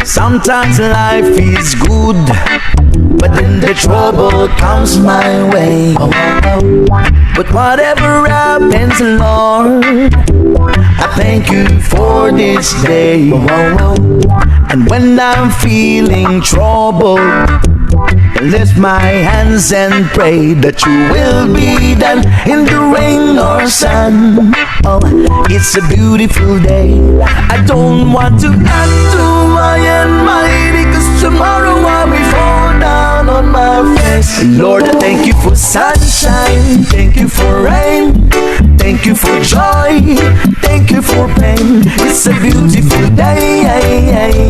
Sometimes life is good, but then the trouble comes my way. But whatever happens, Lord, I thank you for this day. And when I'm feeling trouble, I lift my hands and pray that you will be done in the rain or sun. Oh, it's a beautiful day. I don't want to act too high and mighty, 'cause tomorrow I'll be fall down on my face. Lord, I thank you for sunshine, thank you for rain, thank you for joy, thank you for pain. It's a beautiful day.